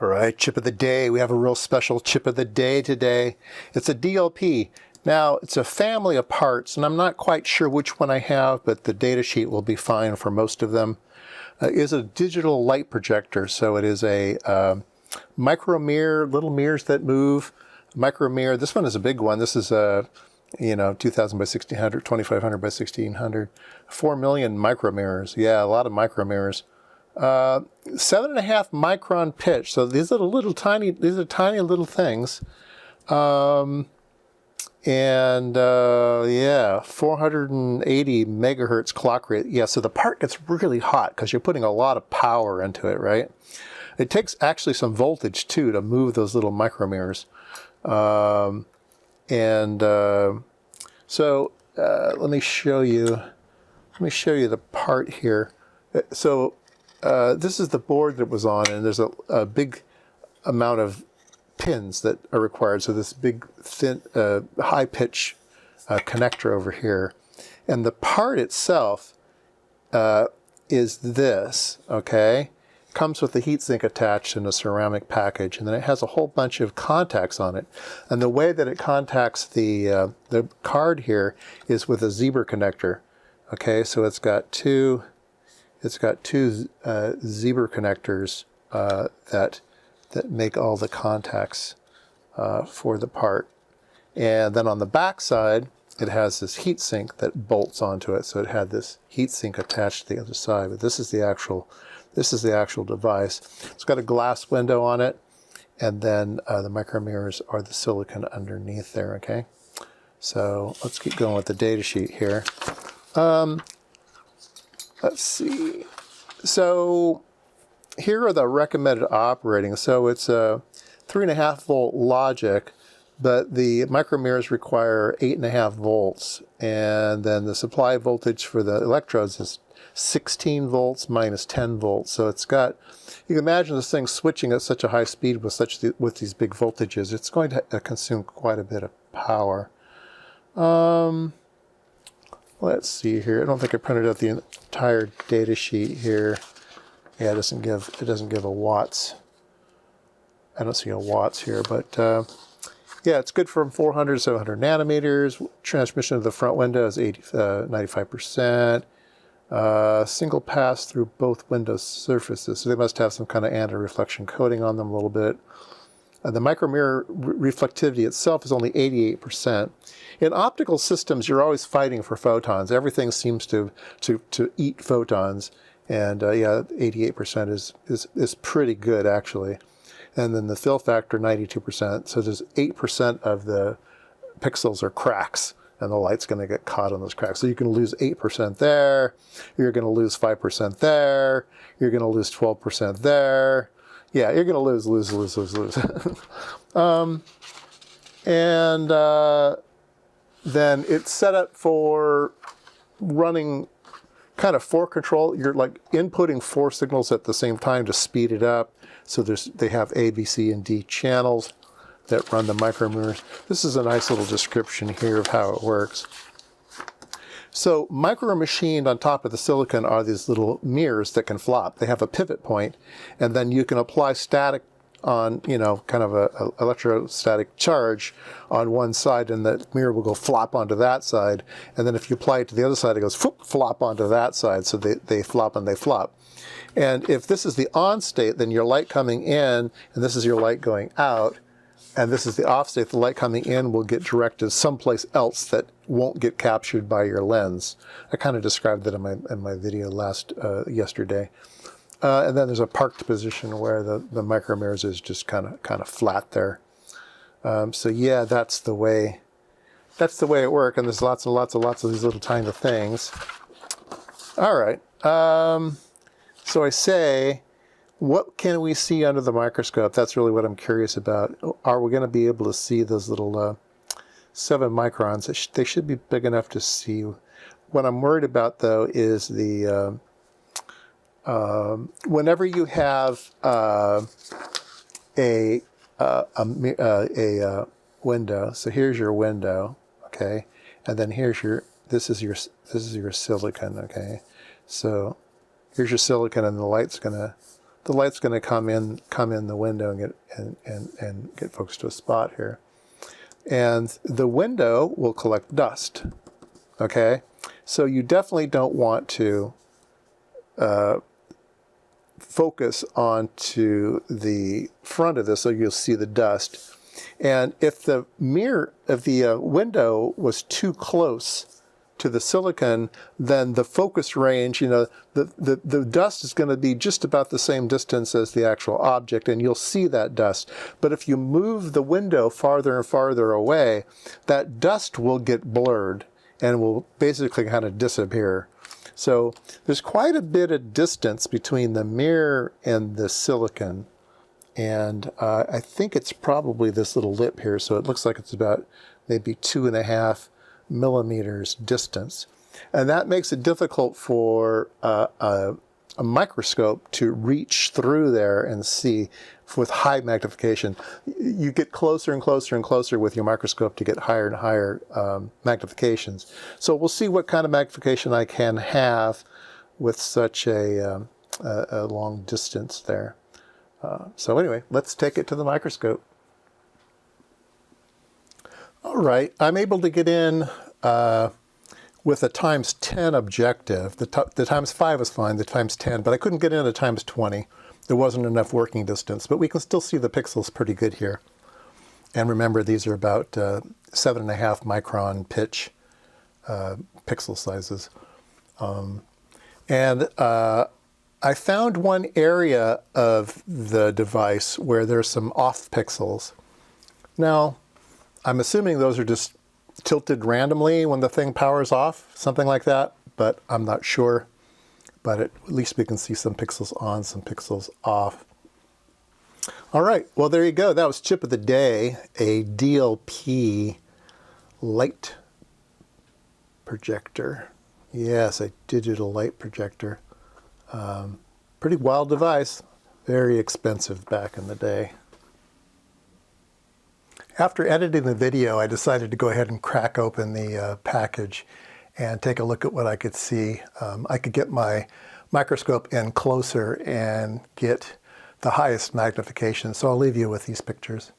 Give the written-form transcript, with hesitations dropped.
All right, chip of the day. We have a real special chip of the day today. It's a DLP. Now, it's a family of parts, and I'm not quite sure which one I have, but the data sheet will be fine for most of them. It is a digital light projector, so it is a micro mirror, little mirrors that move. Micro mirror. This one is a big one. This is a 2000 by 1600, 2500 by 1600, 4 million micro mirrors. Yeah, a lot of micro mirrors. 7.5 micron pitch. So these are tiny little things. Yeah, 480 megahertz clock rate. Yeah, so the part gets really hot because you're putting a lot of power into it, right? It takes actually some voltage too to move those little micro mirrors. So let me show you the part here. So this is the board that was on, and there's a big amount of pins that are required. So this big, thin, high pitch connector over here. And the part itself is this, okay? Comes with the heatsink attached in a ceramic package, and then it has a whole bunch of contacts on it. And the way that it contacts the card here is with a zebra connector. Okay, so it's got two zebra connectors that make all the contacts for the part. And then on the back side, it has this heatsink that bolts onto it. So it had this heatsink attached to the other side, but this is the actual device. It's got a glass window on it, and then the micro mirrors are the silicon underneath there, okay? So let's keep going with the data sheet here. Let's see. So here are the recommended operating. So it's a 3.5 volt logic, but the micro mirrors require 8.5 volts. And then the supply voltage for the electrodes is 16 volts minus 10 volts. So it's got, you can imagine this thing switching at such a high speed with these big voltages. It's going to consume quite a bit of power. Let's see here. I don't think I printed out the entire data sheet here. Yeah, it doesn't give a watts. I don't see a watts here, but yeah, it's good from 400 to 700 nanometers. Transmission of the front window is 95%. Single pass through both window surfaces, so they must have some kind of anti-reflection coating on them a little bit. The micro mirror reflectivity itself is only 88%. In optical systems, you're always fighting for photons. Everything seems to eat photons, and yeah, 88% is pretty good actually. And then the fill factor, 92%. So there's 8% of the pixels are cracks, and the light's going to get caught on those cracks. So you can lose 8% there. You're going to lose 5% there. You're going to lose 12% there. Yeah, you're going to lose. Then it's set up for running kind of 4 control. You're like inputting 4 signals at the same time to speed it up. So they have A, B, C, and D channels that run the micro mirrors. This is a nice little description here of how it works. So micro machined on top of the silicon are these little mirrors that can flop. They have a pivot point, and then you can apply static on, kind of a electrostatic charge on one side, and the mirror will go flop onto that side. And then if you apply it to the other side, it goes flop onto that side. So they flop and they flop. And if this is the on state, then your light coming in, and this is your light going out, and this is the off state, the light coming in will get directed someplace else that won't get captured by your lens. I kind of described that in my video yesterday. And then there's a parked position where the micro mirrors is just kind of flat there. So yeah, that's the way it works. And there's lots and lots of these little tiny things. All right. So I say, what can we see under the microscope? That's really what I'm curious about. Are we going to be able to see those little 7 microns? They should be big enough to see. What I'm worried about, though, is the whenever you have a window. So here's your window, okay, and then this is your silicon, okay. So here's your silicon, and the light's gonna the light's going to come in the window and get focused to a spot here. And the window will collect dust, okay? So you definitely don't want to focus onto the front of this so you'll see the dust. And if the window was too close to the silicon, then the focus range, the dust is going to be just about the same distance as the actual object, and you'll see that dust. But if you move the window farther and farther away, that dust will get blurred and will basically kind of disappear. So there's quite a bit of distance between the mirror and the silicon. And I think it's probably this little lip here, so it looks like it's about maybe 2.5 millimeters distance. And that makes it difficult for a microscope to reach through there and see with high magnification. You get closer and closer and closer with your microscope to get higher and higher magnifications. So we'll see what kind of magnification I can have with such a long distance there. So anyway, let's take it to the microscope. All right, I'm able to get in with a ×10 objective. The ×5 was fine, the ×10, but I couldn't get in at ×20. There wasn't enough working distance, but we can still see the pixels pretty good here. And remember, these are about 7.5 micron pitch pixel sizes. I found one area of the device where there's some off pixels. Now, I'm assuming those are just tilted randomly when the thing powers off, something like that, but I'm not sure. But at least we can see some pixels on, some pixels off. All right, well, there you go. That was Chip of the Day, a DLP light projector. Yes, a digital light projector. Pretty wild device, very expensive back in the day. After editing the video, I decided to go ahead and crack open the package and take a look at what I could see. I could get my microscope in closer and get the highest magnification, so I'll leave you with these pictures.